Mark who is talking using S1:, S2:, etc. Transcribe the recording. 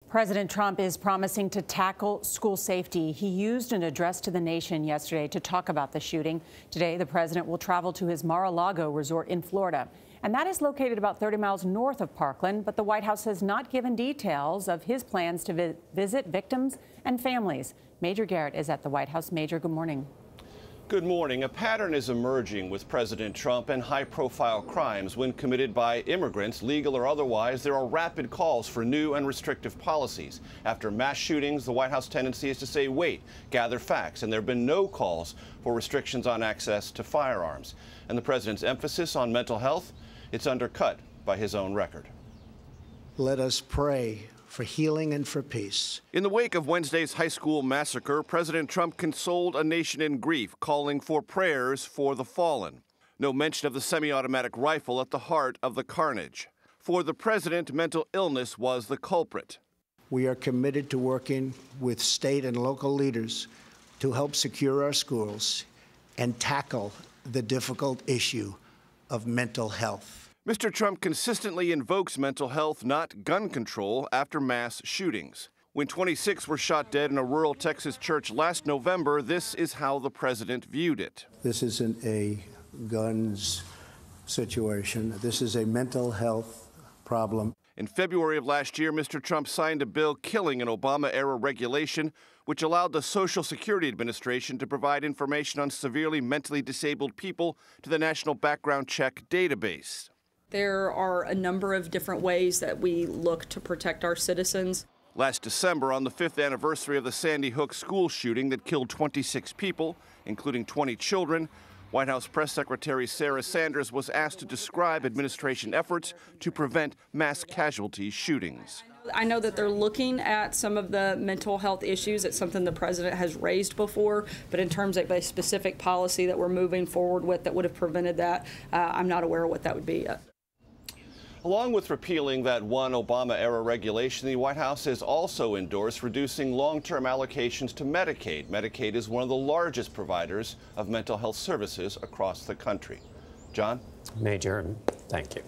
S1: President Trump is promising to tackle school safety. He used an address to the nation yesterday to talk about the shooting. Today, the president will travel to his Mar-a-Lago resort in Florida. And that is located about 30 miles north of Parkland, but the White House has not given details of his plans to visit victims and families. Major Garrett is at the White House. Major, good morning.
S2: Good morning. A pattern is emerging with President Trump and high-profile crimes. When committed by immigrants, legal or otherwise, there are rapid calls for new and restrictive policies. After mass shootings, the White House tendency is to say, wait, gather facts, and there have been no calls for restrictions on access to firearms. And the president's emphasis on mental health, it's undercut by his own record.
S3: Let us pray for healing and for peace.
S2: In the wake of Wednesday's high school massacre, President Trump consoled a nation in grief, calling for prayers for the fallen. No mention of the semi-automatic rifle at the heart of the carnage. For the president, mental illness was the culprit.
S3: We are committed to working with state and local leaders to help secure our schools and tackle the difficult issue of mental health.
S2: Mr. Trump consistently invokes mental health, not gun control, after mass shootings. When 26 were shot dead in a rural Texas church last November, this is how the president viewed it.
S3: This isn't a guns situation. This is a mental health problem.
S2: In February of last year, Mr. Trump signed a bill killing an Obama-era regulation which allowed the Social Security Administration to provide information on severely mentally disabled people to the National Background Check database.
S4: There are a number of different ways that we look to protect our citizens.
S2: Last December, on the 5th anniversary of the Sandy Hook school shooting that killed 26 people, including 20 children, White House Press Secretary Sarah Sanders was asked to describe administration efforts to prevent mass casualty shootings.
S4: I know that they're looking at some of the mental health issues. It's something the president has raised before, but in terms of a specific policy that we're moving forward with that would have prevented that, I'm not aware of what that would be yet.
S2: Along with repealing that one Obama-era regulation, the White House has also endorsed reducing long-term allocations to Medicaid. Medicaid is one of the largest providers of mental health services across the country. John?
S5: Major, thank you.